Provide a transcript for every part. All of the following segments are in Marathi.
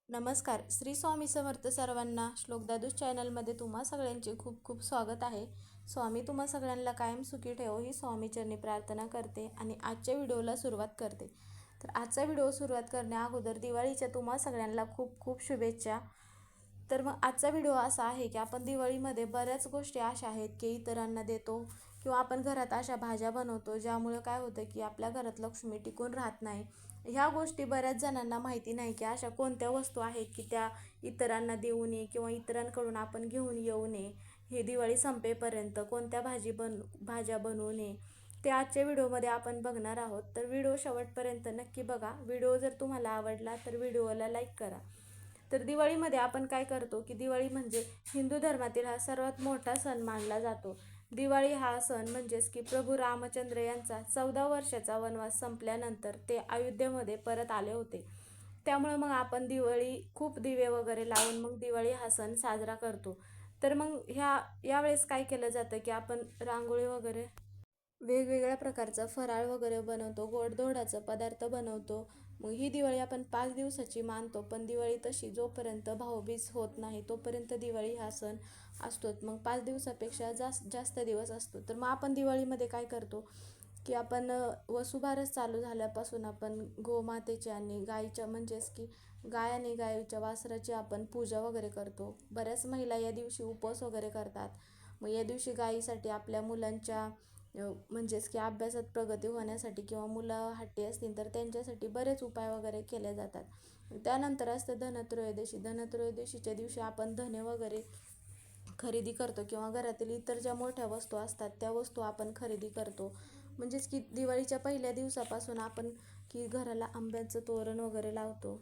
नमस्कार. श्री स्वामी समर्थ सर्वांना. श्लोकदादूस चॅनलमध्ये तुम्हा सगळ्यांचे खूप खूप स्वागत आहे. स्वामी तुम्हा सगळ्यांना कायम सुखी ठेवो ही स्वामीचरणी प्रार्थना करते आणि आजच्या व्हिडिओला सुरुवात करते. तर आजचा व्हिडिओ सुरुवात करण्या अगोदर दिवाळीच्या तुम्हा सगळ्यांना खूप खूप शुभेच्छा. तर मग आजचा व्हिडिओ असा आहे की आपण दिवाळीमध्ये बऱ्याच गोष्टी अशा आहेत की इतरांना देतो किंवा आपण घरात अशा भाज्या बनवतो ज्यामुळे काय होतं की आपल्या घरात लक्ष्मी टिकून राहत नाही. ह्या गोष्टी बऱ्याच जणांना माहिती नाही की अशा कोणत्या वस्तू आहेत की त्या इतरांना देऊ नये किंवा इतरांकडून आपण घेऊन येऊ नये. हे दिवाळी संपेपर्यंत कोणत्या भाज्या बनवू नये ते आजच्या व्हिडिओमध्ये आपण बघणार आहोत. तर व्हिडिओ शेवटपर्यंत नक्की बघा. व्हिडिओ जर तुम्हाला आवडला तर व्हिडिओला लाईक करा. तर दिवाळीमध्ये आपण काय करतो की दिवाळी म्हणजे हिंदू धर्मातील हा सर्वात मोठा सण मानला जातो. दिवाळी हा सण म्हणजेच की प्रभू रामचंद्र यांचा 14 वर्षाचा वनवास संपल्यानंतर ते अयोध्येमध्ये परत आले होते. त्यामुळे मग आपण दिवाळी खूप दिवे वगैरे लावून मग दिवाळी हा सण साजरा करतो. तर मग यावेळेस काय केलं जातं की आपण रांगोळी वगैरे वेगवेगळ्या प्रकारचा फराळ वगैरे बनवतो, गोडधोडाचा पदार्थ बनवतो. मग ही दिवाळी आपण 5 दिवसाची मानतो, पण दिवाळी तशी जोपर्यंत भाऊबीज होत नाही तोपर्यंत दिवाळी हा सण असतोच. मग 5 दिवसापेक्षा जास्त दिवस असतो. तर मग आपण दिवाळीमध्ये काय करतो की आपण वसुबारस चालू झाल्यापासून आपण गोमातेची आणि गाईच्या म्हणजेच की गाय आणि गाईच्या वासराची आपण पूजा वगैरे करतो. बऱ्याच महिला या दिवशी उपवास वगैरे करतात. मग या दिवशी गायीसाठी आपल्या मुलांच्या म्हणजेच की अभ्यासात प्रगती होण्यासाठी किंवा मुलं हट्टी असतील तर त्यांच्यासाठी बरेच उपाय वगैरे केले जातात. त्यानंतर असतं धनत्रयोदशी. धनत्रयोदशीच्या दिवशी आपण धने वगैरे खरेदी करतो किंवा घरातील इतर ज्या मोठ्या वस्तू असतात त्या वस्तू आपण खरेदी करतो. म्हणजेच की दिवाळीच्या पहिल्या दिवसापासून आपण की घराला आंब्याचं तोरण वगैरे लावतो.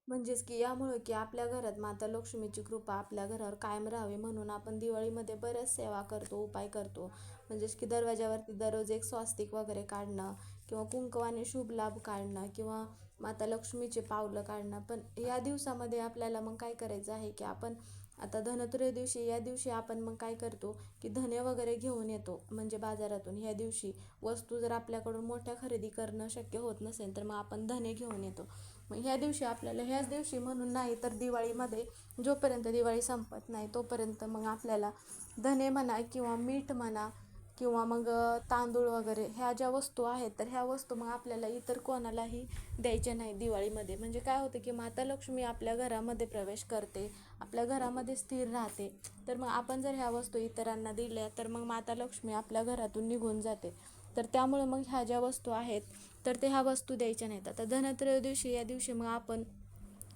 म्हणजेच की यामुळे की आपल्या घरात माता लक्ष्मीची कृपा आपल्या घरावर कायम राहावी म्हणून आपण दिवाळीमध्ये बऱ्याच सेवा करतो, उपाय करतो. म्हणजेच की दरवाजावरती दररोज एक स्वास्तिक वगैरे काढणं किंवा कुंकवाने शुभ लाभ काढणं किंवा माता लक्ष्मीचे पावलं काढणं. पण या दिवसामध्ये आपल्याला मग काय करायचं आहे की आपण आता धनत्रयोदशी या दिवशी आपण मग काय करतो की धने वगैरे घेऊन येतो म्हणजे बाजारातून. ह्या दिवशी वस्तू जर आपल्याकडून मोठ्या खरेदी करणं शक्य होत नसेल तर मग आपण धने घेऊन येतो. मग ह्या दिवशी आपल्याला ह्याच दिवशी म्हणून नाही तर दिवाळीमध्ये जोपर्यंत दिवाळी संपत नाही तोपर्यंत मग आपल्याला धने म्हणा किंवा मीठ म्हणा किंवा मग तांदूळ वगैरे ह्या ज्या वस्तू आहेत तर ह्या वस्तू मग आपल्याला इतर कोणालाही द्यायच्या नाही दिवाळीमध्ये. म्हणजे काय होतं की माता लक्ष्मी आपल्या घरामध्ये प्रवेश करते, आपल्या घरामध्ये स्थिर राहते. तर मग आपण जर ह्या वस्तू इतरांना दिल्या तर मग माता लक्ष्मी आपल्या घरातून निघून जाते. तर त्यामुळे मग ह्या ज्या वस्तू आहेत तर ते ह्या वस्तू द्यायच्या नाहीत. आता धनत्रयोदशी या दिवशी मग आपण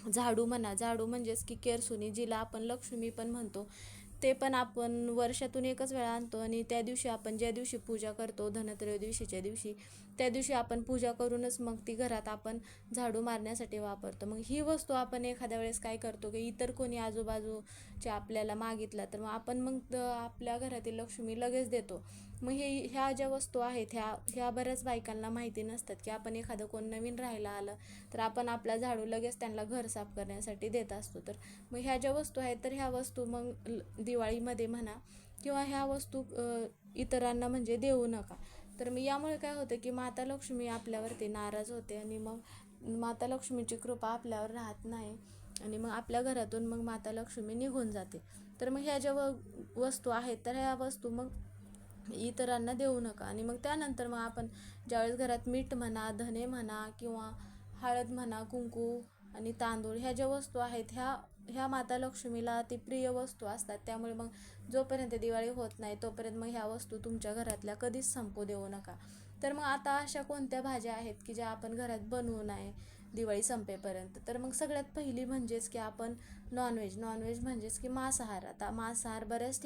झाडू म्हणा, झाडू म्हणजेच की केरसुनी जिला आपण लक्ष्मी पण म्हणतो, ते पण आपण वर्षातून एकच वेळा आणतो आणि त्या दिवशी आपण ज्या दिवशी पूजा करतो धनत्रयोदशीच्या दिवशी त्या दिवशी आपण पूजा करूनच मग ती घरात आपण झाडू मारण्यासाठी वापरतो. मग ही वस्तू आपण एखाद्या वेळेस काय करतो की इतर कोणी आजूबाजूच्या आपल्याला मागितला तर मग आपण मग आपल्या घरातील लक्ष्मी लगेच देतो. मग ह्या ज्या वस्तू आहेत ह्या बऱ्याच बायकांना माहिती नसतात की आपण एखादं कोण नवीन राहायला आलं तर आपण आपला झाडू लगेच त्यांना घर साफ करण्यासाठी देत असतो. तर मग ह्या ज्या वस्तू आहेत तर ह्या वस्तू मग दिवाळीमध्ये म्हणा किंवा ह्या वस्तू इतरांना म्हणजे देऊ नका. तर मग यामुळे काय होतं की माता लक्ष्मी आपल्यावरती नाराज होते आणि मग माता लक्ष्मीची कृपा आपल्यावर राहत नाही आणि मग आपल्या घरातून मग माता लक्ष्मी निघून जाते. तर मग ह्या ज्या वस्तू आहेत तर ह्या वस्तू मग इतरांना देऊ नका. आणि मग त्यानंतर मग आपण ज्यावेळेस घरात मीठ म्हणा, धने म्हणा किंवा हळद म्हणा, कुंकू आणि तांदूळ ह्या ज्या वस्तू आहेत ह्या माता लक्ष्मीला अति प्रिय वस्तू असतात. त्यामुळे मग जोपर्यंत दिवाळी होत नाही तोपर्यंत मग ह्या वस्तू तुमच्या घरातल्या कधीच संपू देऊ नका. तर मग आता अशा कोणत्या भाज्या आहेत की ज्या आपण घरात बनवू नये दिवाळी संपेपर्यंत. तर मग सगळ्यात पहिली म्हणजेच की आपण नॉनव्हेज म्हणजेच की मांसाहार. आता मांसाहार बऱ्याच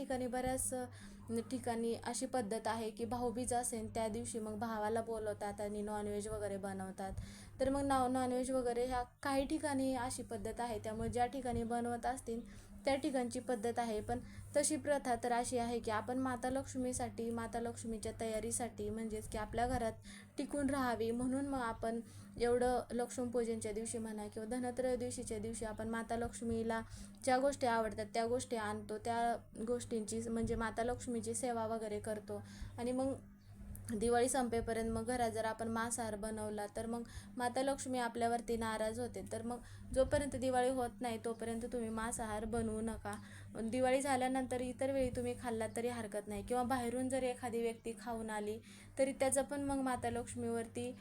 ठिकाणी अशी पद्धत आहे की भाऊबीज असेल त्या दिवशी मग भावाला बोलवतात आणि नॉनव्हेज वगैरे बनवतात. तर मग नॉनव्हेज वगैरे ह्या काही ठिकाणी अशी पद्धत आहे. त्यामुळे ज्या ठिकाणी बनवत असतील त्या ठिकाणची पद्धत आहे. पण तशी प्रथा तर अशी आहे की आपण माता लक्ष्मीसाठी माता लक्ष्मीच्या तयारीसाठी म्हणजेच की आपल्या घरात टिकून राहावी म्हणून मग आपण एवढं लक्ष्मीपूजनच्या दिवशी म्हणा किंवा धनत्रयोदशीच्या दिवशी आपण माता लक्ष्मीला ज्या गोष्टी आवडतात त्या गोष्टी आणतो, त्या गोष्टींची म्हणजे माता लक्ष्मीची सेवा वगैरे करतो. आणि मग दिवाळी संपेपर्यंत मग घरात जर आपण मांसाहार बनवला तर मग माता लक्ष्मी आपल्यावरती नाराज होते. तर मग जोपर्यंत दिवाळी होत नाही तोपर्यंत तुम्ही मांसाहार बनवू नका. दिवाळी झाल्यानंतर इतर वेळी तुम्ही खाल्लात तरी हरकत नाही, किंवा बाहेरून जर एखादी व्यक्ती खाऊन आली तरी त्याचा पण मग माता लक्ष्मीवरती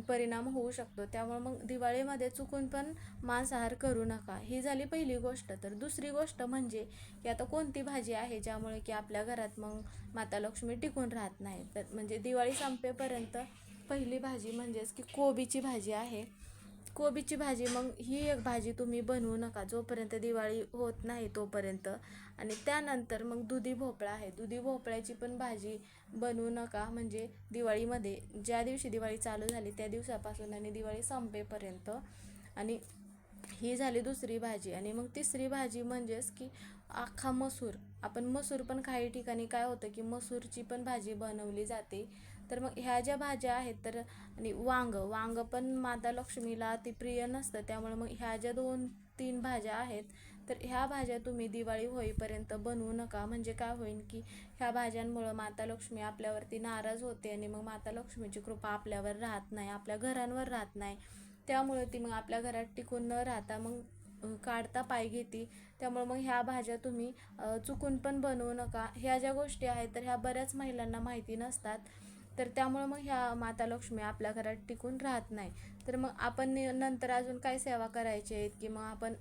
परिणाम होऊ शकतो. त्यामुळे मग दिवाळीमध्ये चुकून पण मांसाहार करू नका. ही झाली पहिली गोष्ट. तर दुसरी गोष्ट म्हणजे की आता कोणती भाजी आहे ज्यामुळे की आपल्या घरात मग माता लक्ष्मी टिकून राहत नाही. तर म्हणजे दिवाळी संपेपर्यंत पहिली भाजी म्हणजेच की कोबीची भाजी आहे. कोबीची भाजी मग ही एक भाजी तुम्ही बनवू नका जोपर्यंत दिवाळी होत नाही तोपर्यंत. आणि त्यानंतर मग दुधी भोपळा आहे, दुधी भोपळ्याची पण भाजी बनवू नका. म्हणजे दिवाळीमध्ये ज्या दिवशी दिवाळी चालू झाली त्या दिवसापासून आणि दिवाळी संपेपर्यंत. आणि ही झाली दुसरी भाजी. आणि मग तिसरी भाजी म्हणजेच की अख्खा मसूर. आपण मसूर पण काही ठिकाणी काय होतं की मसूरची पण भाजी बनवली जाते. तर मग ह्या ज्या भाज्या आहेत तर आणि वांग पण माता लक्ष्मीला अति प्रिय नसतं. त्यामुळे मग ह्या ज्या 2-3 भाज्या आहेत तर ह्या भाज्या तुम्ही दिवाळी होईपर्यंत बनवू नका. म्हणजे काय होईल की ह्या भाज्यांमुळं माता लक्ष्मी आपल्यावरती नाराज होते आणि मग माता लक्ष्मीची कृपा आपल्यावर राहत नाही, आपल्या घरांवर राहत नाही. त्यामुळे ती मग आपल्या घरात टिकून न राहता मग काढता पाय घेते. त्यामुळे मग ह्या भाज्या तुम्ही चुकून पण बनवू नका. ह्या ज्या गोष्टी आहेत तर ह्या बऱ्याच महिलांना माहिती नसतात. तर त्यामुळे मग ह्या माता लक्ष्मी आपल्या घरात टिकून राहत नाही. तर मग आपण नंतर अजून काय सेवा करायची आहेत की मग आपण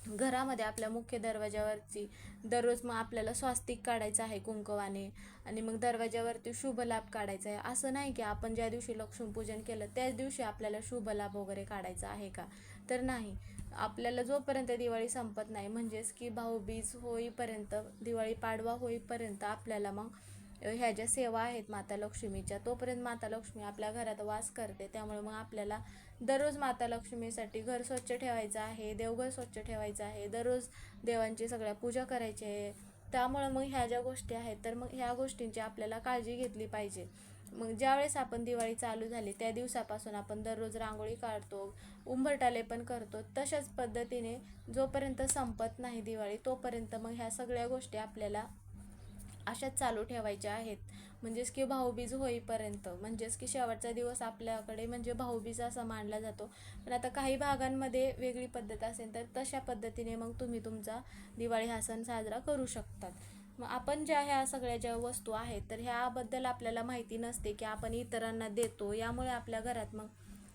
घरामध्ये आपल्या मुख्य दरवाजावरची दररोज मग आपल्याला स्वास्तिक काढायचं आहे कुंकवाने. आणि मग दरवाजावरती शुभ लाभ काढायचा आहे. असं नाही की आपण ज्या दिवशी लक्ष्मीपूजन केलं त्याच दिवशी आपल्याला शुभ लाभ वगैरे काढायचा आहे का, तर नाही. आपल्याला जोपर्यंत दिवाळी संपत नाही म्हणजेच की भाऊबीज होईपर्यंत, दिवाळी पाडवा होईपर्यंत आपल्याला मग ह्या ज्या सेवा आहेत माता लक्ष्मीच्या तोपर्यंत माता लक्ष्मी आपल्या घरात वास करते. त्यामुळे मग आपल्याला दररोज माता लक्ष्मीसाठी घर स्वच्छ ठेवायचं आहे, देवघर स्वच्छ ठेवायचं आहे, दररोज देवांची सगळ्या पूजा करायची आहे. त्यामुळं मग ह्या ज्या गोष्टी आहेत तर मग ह्या गोष्टींची आपल्याला काळजी घेतली पाहिजे. मग ज्यावेळेस आपण दिवाळी चालू झाली त्या दिवसापासून आपण दररोज रांगोळी काढतो, उंबरटाले पण करतो. तशाच पद्धतीने जोपर्यंत संपत नाही दिवाळी तोपर्यंत मग ह्या सगळ्या गोष्टी आपल्याला अशाच चालू ठेवायच्या आहेत. म्हणजेच की भाऊबीज होईपर्यंत, म्हणजेच की शेवटचा दिवस आपल्याकडे म्हणजे भाऊबीज असा मानला जातो. पण आता काही भागांमध्ये वेगळी पद्धत असेल तर तशा पद्धतीने मग तुम्ही तुमचा दिवाळी हा सण साजरा करू शकतात. मग आपण ज्या ह्या सगळ्या ज्या वस्तू आहेत तर ह्याबद्दल आपल्याला माहिती नसते की आपण इतरांना देतो, यामुळे आपल्या घरात मग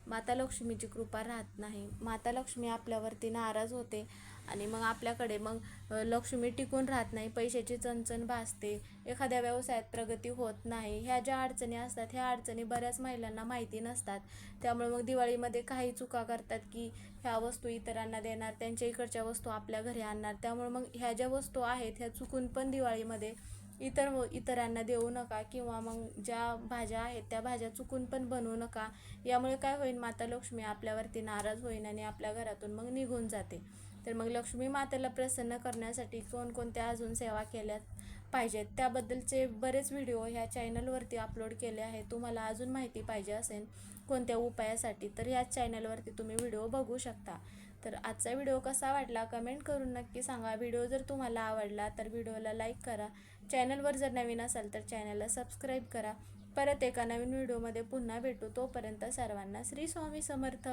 माता लक्ष्मीची कृपा राहत नाही, माता लक्ष्मी आपल्यावरती नाराज होते. आणि मग आपल्याकडे मग लक्ष्मी टिकून राहत नाही, पैशाची चणचण भासते, एखाद्या व्यवसायात प्रगती होत नाही. ह्या ज्या अडचणी असतात ह्या अडचणी बऱ्याच महिलांना माहिती नसतात. त्यामुळे मग दिवाळीमध्ये काही चुका करतात की ह्या वस्तू इतरांना देणार, त्यांच्या इकडच्या वस्तू आपल्या घरी आणणार. त्यामुळे मग ह्या ज्या वस्तू आहेत ह्या चुकून पण दिवाळीमध्ये इतरांना देऊ नका. किंवा मग ज्या भाज्या आहेत त्या भाज्या चुकून पण बनवू नका. यामुळे काय होईल, माता लक्ष्मी आपल्यावरती नाराज होईल आणि आपल्या घरातून मग निघून जाते. तर मग लक्ष्मी मातेला प्रसन्न करण्यासाठी कोणकोणत्या अजून सेवा केल्या पाहिजेत त्याबद्दलचे बरेच व्हिडिओ ह्या चॅनलवरती अपलोड केले आहेत. तुम्हाला अजून माहिती पाहिजे असेल कोणत्या उपायासाठी तर ह्याच चॅनलवरती तुम्ही व्हिडिओ बघू शकता. तर आजचा व्हिडिओ कसा वाटला कमेंट करून नक्की सांगा. व्हिडिओ जर तुम्हाला आवडला तर व्हिडिओला लाईक करा. चॅनलवर जर नवीन असाल तर चॅनलला सबस्क्राईब करा. परत एका नवीन व्हिडिओमध्ये पुन्हा भेटू. तोपर्यंत सर्वांना श्री स्वामी समर्थ.